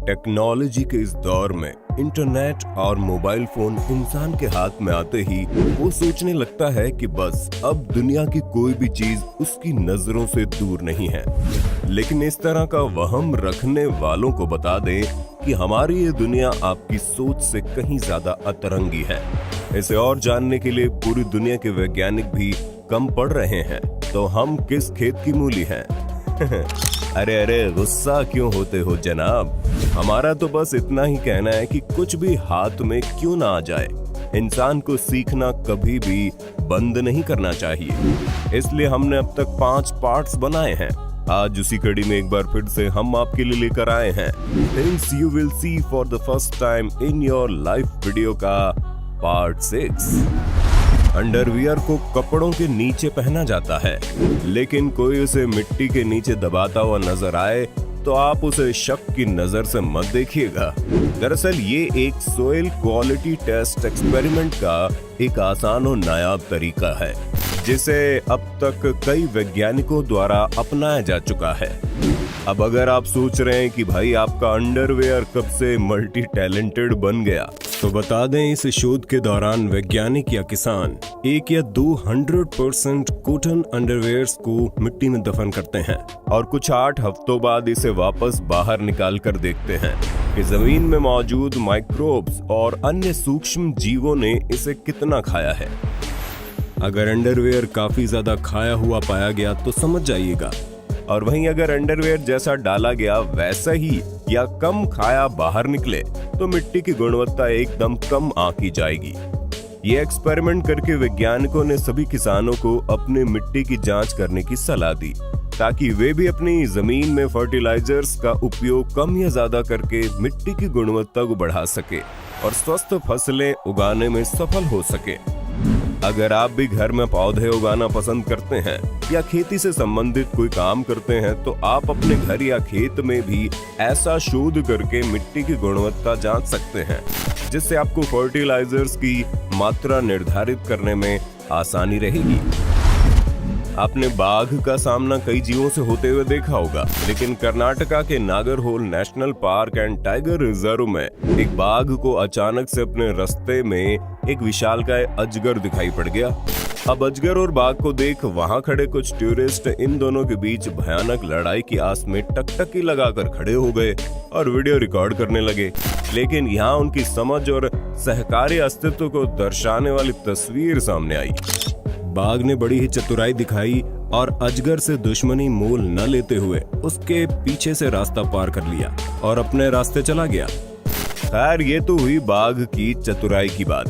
Technology के इस दौर में इंटरनेट और मोबाइल फोन इंसान के हाथ में आते ही वो सोचने लगता है कि बस अब दुनिया की कोई भी चीज उसकी नजरों से दूर नहीं है। लेकिन इस तरह का वहम रखने वालों को बता दें कि हमारी ये दुनिया आपकी सोच से कहीं ज्यादा अतरंगी है। इसे और जानने के लिए पूरी दुनिया के वैज्ञानिक भी कम पड़ रहे हैं। तो हम किस खेत की मूली हैं? अरे गुस्सा क्यों होते हो जनाब? हमारा तो बस इतना ही कहना है कि कुछ भी हाथ में क्यों ना आ जाए, इंसान को सीखना कभी भी बंद नहीं करना चाहिए। इसलिए हमने अब तक 5 पार्ट्स बनाए हैं। आज उसी कड़ी में एक बार फिर से हम आपके लिए लेकर आए हैं things you will see for the first time in your life video का पार्ट 6। अंडरवियर को कपड़ों के नीचे पहना जाता है, लेकिन कोई उसे मिट्टी के नीचे दबाता हुआ नजर आए तो आप उसे शक की नजर से मत देखिएगा। दरअसल ये एक सोइल क्वालिटी टेस्ट एक्सपेरिमेंट का एक आसान और नायाब तरीका है, जिसे अब तक कई वैज्ञानिकों द्वारा अपनाया जा चुका है। अब अगर आप सोच रहे हैं कि भाई आपका अंडरवेयर कब से मल्टी टैलेंटेड बन गया, तो बता दें इस शोध के दौरान वैज्ञानिक या किसान 1 या 200% कॉटन अंडरवेयर्स को मिट्टी में दफन करते हैं और कुछ 8 हफ्तों बाद इसे वापस बाहर निकाल कर देखते हैं कि जमीन में मौजूद माइक्रोब्स और अन्य सूक्ष्म जीवों ने इसे कितना खाया है। अगर अंडरवेयर काफी ज्यादा खाया हुआ पाया गया तो समझ जाइएगा, और वहीं अगर अंडरवेयर जैसा डाला गया वैसा ही या कम खाया बाहर निकले तो मिट्टी की गुणवत्ता एकदम कम आंकी जाएगी। ये एक्सपेरिमेंट करके वैज्ञानिकों ने सभी किसानों को अपने मिट्टी की जांच करने की सलाह दी, ताकि वे भी अपनी जमीन में फर्टिलाइजर्स का उपयोग कम या ज्यादा करके मिट्टी की गुणवत्ता को बढ़ा सके और स्वस्थ फसलें उगाने में सफल हो सके। अगर आप भी घर में पौधे उगाना पसंद करते हैं या खेती से संबंधित कोई काम करते हैं, तो आप अपने घर या खेत में भी ऐसा शोध करके मिट्टी की गुणवत्ता जांच सकते हैं, जिससे आपको फर्टिलाइजर्स की मात्रा निर्धारित करने में आसानी रहेगी। आपने बाघ का सामना कई जीवों से होते हुए देखा होगा, लेकिन कर्नाटका के Nagarhole national park and tiger reserve में एक बाघ को अचानक से अपने रास्ते में एक विशालकाय अजगर दिखाई पड़ गया। अब अजगर और बाघ को देख वहां खड़े कुछ टूरिस्ट इन दोनों के बीच भयानक लड़ाई की आस में टकटकी लगाकर खड़े हो गए और वीडियो रिकॉर्ड करने लगे। लेकिन यहाँ उनकी समझ और सहकारी अस्तित्व को दर्शाने वाली तस्वीर सामने आई। बाघ ने बड़ी ही चतुराई दिखाई और अजगर से दुश्मनी मोल न लेते हुए उसके पीछे से रास्ता पार कर लिया और अपने रास्ते चला गया। खैर, ये तो हुई बाघ की चतुराई की बात।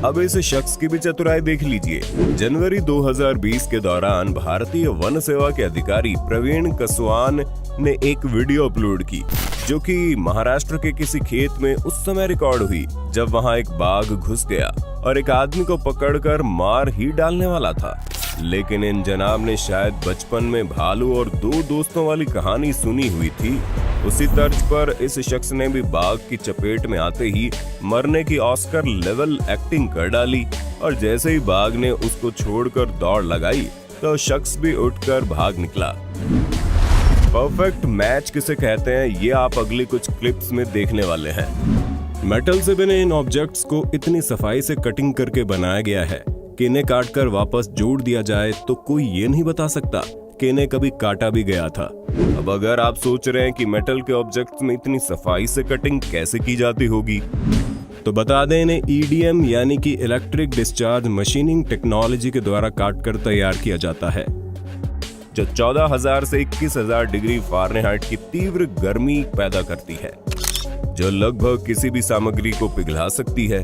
अब इस शख्स की भी चतुराई देख लीजिए। जनवरी 2020 के दौरान भारतीय वन सेवा के अधिकारी प्रवीण कसवान ने एक वीडियो अपलोड की, जो कि महाराष्ट्र के किसी खेत में उस समय रिकॉर्ड हुई जब वहां एक बाघ घुस गया और एक आदमी को पकड़कर मार ही डालने वाला था। लेकिन इन जनाब ने शायद बचपन में भालू और 2 दोस्तों वाली कहानी सुनी हुई थी। उसी तर्ज पर इस शख्स ने भी बाघ की चपेट में आते ही मरने की ऑस्कर लेवल एक्टिंग कर डाली, और जैसे ही बाघ ने उसको छोड़कर दौड़ लगाई तो शख्स भी उठकर भाग निकला। परफेक्ट मैच किसे कहते हैं, ये आप अगली कुछ क्लिप्स में देखने वाले हैं। मेटल से बने इन ऑब्जेक्ट्स को इतनी सफाई से कटिंग करके बनाया गया है कि इन्हें काटकर वापस जोड़ दिया जाए तो कोई ये नहीं बता सकता कि इन्हें कभी काटा भी गया था। अब अगर आप सोच रहे हैं कि मेटल के ऑब्जेक्ट्स में इतनी सफाई से कटिंग कैसे की जाती होगी, तो बता दें इन्हें EDM यानी कि इलेक्ट्रिक डिस्चार्ज मशीनिंग टेक्नोलॉजी के द्वारा काटकर तैयार किया जाता है, जो 14,000 से 21,000 डिग्री फ़ारेनहाइट की तीव्र गर्मी पैदा करती है, जो लगभग किसी भी सामग्री को पिघला सकती है।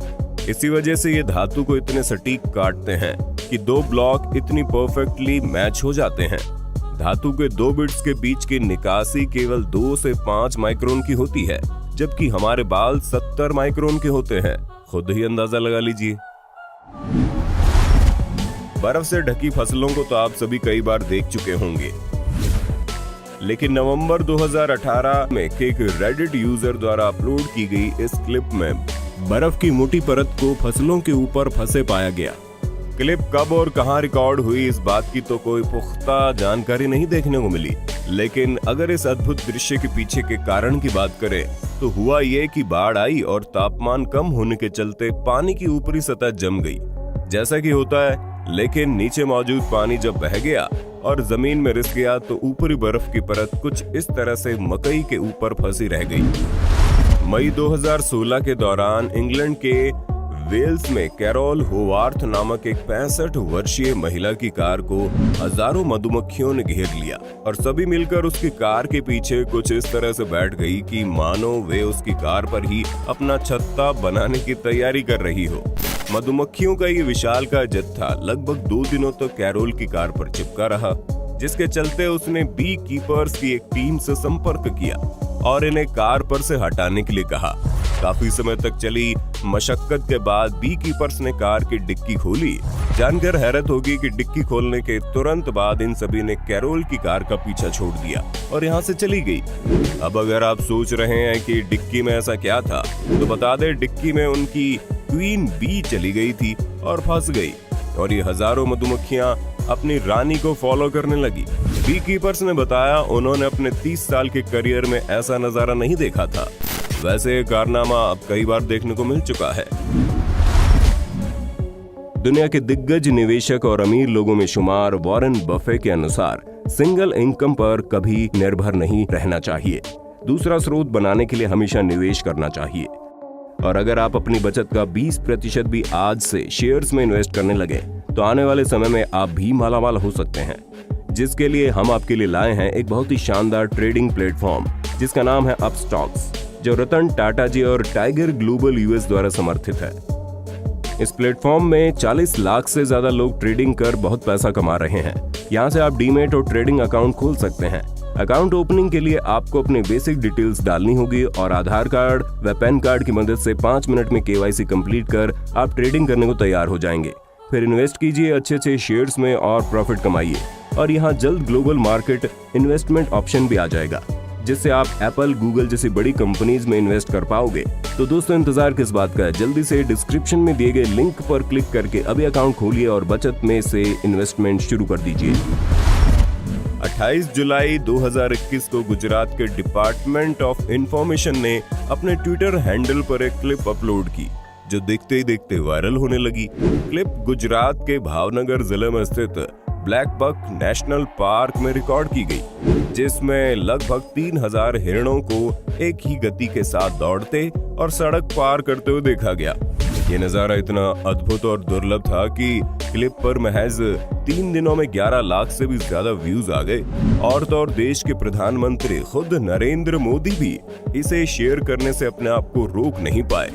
इसी वजह से ये धातु को इतने सटीक काटते हैं कि 2 ब्लॉक इतनी परफेक्टली मैच हो जाते हैं। धातु के 2 बिट्स के बीच की निकासी केवल 2 से 5 माइक्रोन की होती है, जबकि हमारे बाल 70 माइक्रोन के होते हैं। खुद ही अंदाजा लगा लीजिए। बर्फ से ढकी फसलों को तो आप सभी कई बार देख चुके होंगे, लेकिन नवंबर 2018 में एक रेडिट यूजर द्वारा अपलोड की गई इस क्लिप में बर्फ की मोटी परत को फसलों के ऊपर फंसे पाया गया। क्लिप कब और कहां रिकॉर्ड हुई इस बात की तो कोई पुख्ता जानकारी नहीं देखने को मिली, लेकिन अगर इस अद्भुत दृश्य के पीछे के कारण की बात करें तो हुआ ये कि बाढ़ आई और तापमान कम होने के चलते पानी की ऊपरी सतह जम गई, जैसा कि होता है। लेकिन नीचे मौजूद पानी जब बह गया और जमीन में रिस गया तो ऊपरी बर्फ की परत कुछ इस तरह से मकई के ऊपर फंसी रह गई। मई 2016 के दौरान इंग्लैंड के वेल्स में कैरोल होवार्थ नामक एक 65 वर्षीय महिला की कार को हजारों मधुमक्खियों ने घेर लिया और सभी मिलकर उसकी कार के पीछे कुछ इस तरह से बैठ गई कि मानो वे उसकी कार पर ही अपना छत्ता बनाने की तैयारी कर रही हो। मधुमक्खियों का ये विशालकाय जत्था लगभग 2 दिनों तक कैरोल की कार पर चिपका रहा, जिसके चलते उसने बी कीपर्स की एक टीम से संपर्क किया और इन्हें कार पर से हटाने के लिए कहा। काफी समय तक चली मशक्कत के बाद बी कीपर्स ने कार की डिक्की खोली। जानकर हैरत होगी कि डिक्की खोलने के तुरंत बाद इन सभी ने कैरोल की कार का पीछा छोड़ दिया और यहाँ से चली गई। अब अगर आप सोच रहे हैं कि डिक्की में ऐसा क्या था, तो बता दें डिक्की में उनकी क्वीन बी चली गई थी और फंस गई और ये हजारों मधुमक्खियां अपनी रानी को फॉलो करने लगी। बी कीपर्स ने बताया उन्होंने अपने 30 साल के करियर में ऐसा नजारा नहीं देखा था। वैसे कारनामा अब कई बार देखने को मिल चुका है। दुनिया के दिग्गज निवेशक और अमीर लोगों में शुमार वॉरेन बफे के अनुसार सिंगल इनकम पर कभी निर्भर नहीं रहना चाहिए। दूसरा स्रोत बनाने के लिए हमेशा निवेश करना चाहिए। और अगर आप अपनी बचत का 20% भी आज से शेयर्स में इन्वेस्ट करने लगे तो आने वाले समय में आप भी मालामाल हो सकते हैं, जिसके लिए हम आपके लिए लाए हैं एक बहुत ही शानदार ट्रेडिंग प्लेटफॉर्म जिसका नाम है अपस्टॉक्स, जो रतन टाटा जी और टाइगर ग्लोबल यूएस द्वारा समर्थित है। इस प्लेटफॉर्म में 40 लाख से ज्यादा लोग ट्रेडिंग कर बहुत पैसा कमा रहे हैं। यहाँ से आप डीमेट और ट्रेडिंग अकाउंट खोल सकते हैं। अकाउंट ओपनिंग के लिए आपको अपने बेसिक डिटेल्स डालनी होगी और आधार कार्ड व पैन कार्ड की मदद से 5 मिनट में केवाईसी कंप्लीट कर आप ट्रेडिंग करने को तैयार हो जाएंगे। फिर इन्वेस्ट कीजिए अच्छे शेयर्स में और प्रॉफिट कमाइए। और यहाँ जल्द ग्लोबल मार्केट इन्वेस्टमेंट ऑप्शन भी आ जाएगा, जिससे आप एप्पल, गूगल जैसी बड़ी कंपनीज में इन्वेस्ट कर पाओगे। तो दोस्तों इंतजार किस बात का है, जल्दी से डिस्क्रिप्शन में दिए गए लिंक पर क्लिक करके अभी अकाउंट खोलिए और बचत में से इन्वेस्टमेंट शुरू कर दीजिए। 28 जुलाई 2021 को गुजरात के डिपार्टमेंट ऑफ इंफॉर्मेशन ने अपने ट्विटर हैंडल पर एक क्लिप अपलोड की, जो देखते ही देखते वायरल होने लगी। क्लिप गुजरात के भावनगर जिले में स्थित ब्लैक बक नेशनल पार्क में रिकॉर्ड की गई, जिसमें लगभग 3000 हिरणों को एक ही गति के साथ दौड़ते और सड़क पार करते हुए देखा गया। ये नजारा इतना अद्भुत और दुर्लभ था कि क्लिप पर महज 3 दिनों में 11 लाख से भी ज्यादा व्यूज आ गए। और तो और देश के प्रधानमंत्री खुद नरेंद्र मोदी भी इसे शेयर करने से अपने आप को रोक नहीं पाए।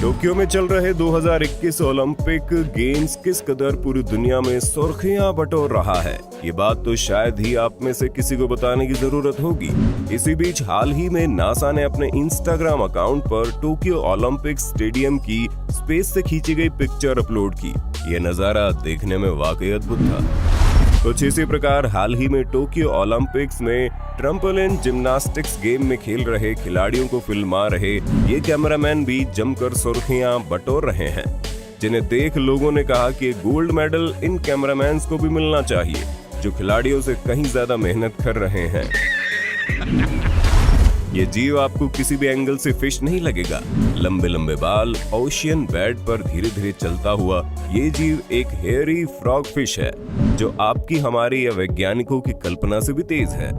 टोक्यो में चल रहे 2021 ओलंपिक गेम्स किस कदर पूरी दुनिया में सुर्खियां बटोर रहा है, ये बात तो शायद ही आप में से किसी को बताने की जरूरत होगी। इसी बीच हाल ही में नासा ने अपने इंस्टाग्राम अकाउंट पर टोक्यो ओलंपिक स्टेडियम की स्पेस से खींची गई पिक्चर अपलोड की। ये नजारा देखने में वाकई अद्भुत था। कुछ इसी प्रकार हाल ही में टोक्यो ओलंपिक्स में ट्रम्पोलिन जिम्नास्टिक्स गेम में खेल रहे खिलाड़ियों को फिल्मा रहे ये कैमरामैन भी जमकर सुर्खियां बटोर रहे हैं, जिन्हें देख लोगों ने कहा कि गोल्ड मेडल इन कैमरामैन्स को भी मिलना चाहिए, जो खिलाड़ियों से कहीं ज्यादा मेहनत कर रहे हैं। ये जीव आपको किसी भी एंगल से फिश नहीं लगेगा। लंबे लंबे बाल, ओशियन बेड पर धीरे धीरे चलता हुआ ये जीव एक हेयरी फ्रॉग फिश है, जो आपकी, हमारी या वैज्ञानिकों की कल्पना से भी तेज है।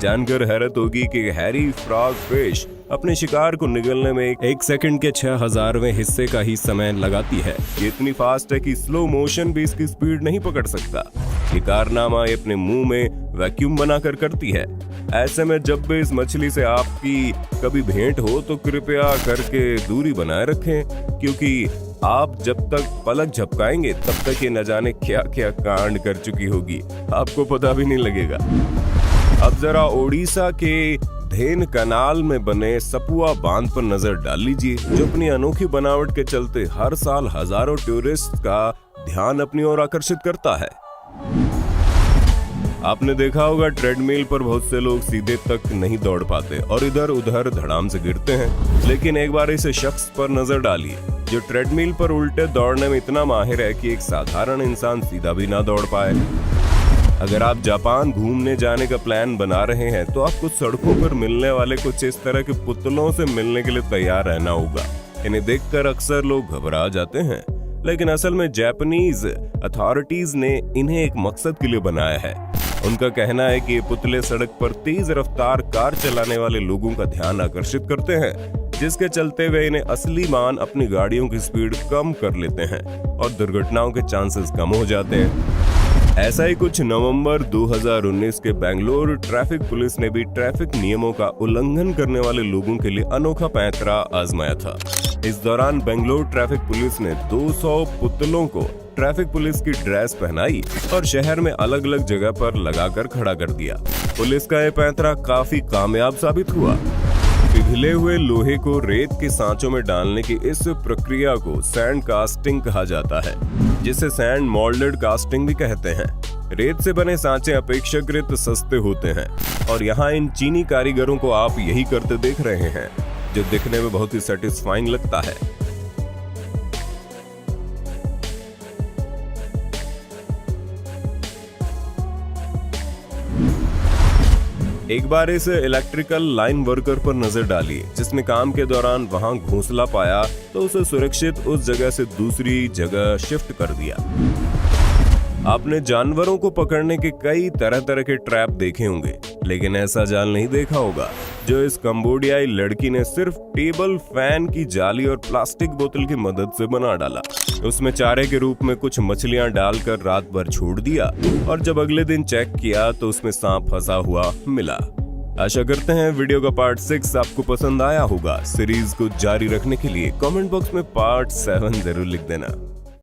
जानकर हैरत होगी कि हैरी फ्रॉग फिश अपने शिकार को निगलने में 1 सेकंड के 6000वें हिस्से का ही समय लगाती है। ये इतनी फास्ट है कि स्लो मोशन भी इसकी स्पीड नहीं पकड़ सकता। ये कारनामा ये अपने मुंह में वैक्यूम बनाकर करती है। ऐसे में जब भी इस मछली से आपकी कभी भेंट हो तो कृपया करके दूरी बनाए रखें, क्योंकि आप जब तक पलक झपकाएंगे तब तक ये न जाने क्या क्या कांड कर चुकी होगी, आपको पता भी नहीं लगेगा। अब जरा ओडिशा के धेन कनाल में बने सपुआ बांध पर नजर डाल लीजिए, जो अपनी अनोखी बनावट के चलते हर साल हजारों टूरिस्ट का ध्यान अपनी ओर आकर्षित करता है। आपने देखा होगा ट्रेडमिल पर बहुत से लोग सीधे तक नहीं दौड़ पाते और इधर उधर धड़ाम से गिरते हैं, लेकिन एक बार इस शख्स पर नजर डालिए जो ट्रेडमिल पर उल्टे दौड़ने में इतना माहिर है कि एक साधारण इंसान सीधा भी ना दौड़ पाए। अगर आप जापान घूमने जाने का प्लान बना रहे हैं तो आपको सड़कों पर मिलने वाले कुछ इस तरह के पुतलों से मिलने के लिए तैयार रहना होगा। इन्हें देखकर अक्सर लोग घबरा जाते हैं, लेकिन असल में जापानीज अथॉरिटीज ने इन्हें एक मकसद के लिए बनाया है। उनका कहना है कि ये पुतले सड़क पर तेज रफ्तार कार चलाने वाले लोगों का ध्यान आकर्षित करते हैं, जिसके चलते वे इन्हें असली मान अपनी गाड़ियों की स्पीड कम कर लेते हैं और दुर्घटनाओं के चांसेस कम हो जाते हैं। ऐसा ही कुछ नवंबर 2019 के बेंगलुरु ट्रैफिक पुलिस ने भी ट्रैफिक नियमों का उल्लंघन करने वाले लोगों के लिए अनोखा पैंतरा आजमाया था। इस दौरान बेंगलुरु ट्रैफिक पुलिस ने 200 पुतलों को ट्रैफिक पुलिस की ड्रेस पहनाई और शहर में अलग अलग जगह पर लगाकर खड़ा कर दिया। पुलिस का यह पैंतरा काफी कामयाब साबित हुआ। पिघले हुए लोहे को रेत के सांचों में डालने की इस प्रक्रिया को सैंड कास्टिंग कहा जाता है, जिसे सैंड मोल्डेड कास्टिंग भी कहते हैं। रेत से बने सांचे अपेक्षाकृत सस्ते होते हैं और यहाँ इन चीनी कारीगरों को आप यही करते देख रहे हैं, जो दिखने में बहुत ही सेटिस्फाइंग लगता है। एक बार इस इलेक्ट्रिकल लाइन वर्कर पर नजर डालिए, जिसने काम के दौरान वहां घोंसला पाया तो उसे सुरक्षित उस जगह से दूसरी जगह शिफ्ट कर दिया। आपने जानवरों को पकड़ने के कई तरह तरह के ट्रैप देखे होंगे, लेकिन ऐसा जाल नहीं देखा होगा जो इस कंबोडियाई लड़की ने सिर्फ टेबल फैन की जाली और प्लास्टिक बोतल की मदद से बना डाला। उसमें चारे के रूप में कुछ मछलियां डालकर रात भर छोड़ दिया और जब अगले दिन चेक किया तो उसमें सांप फंसा हुआ मिला। आशा करते हैं वीडियो का पार्ट 6 आपको पसंद आया होगा। सीरीज को जारी रखने के लिए कमेंट बॉक्स में पार्ट 7 जरूर लिख देना।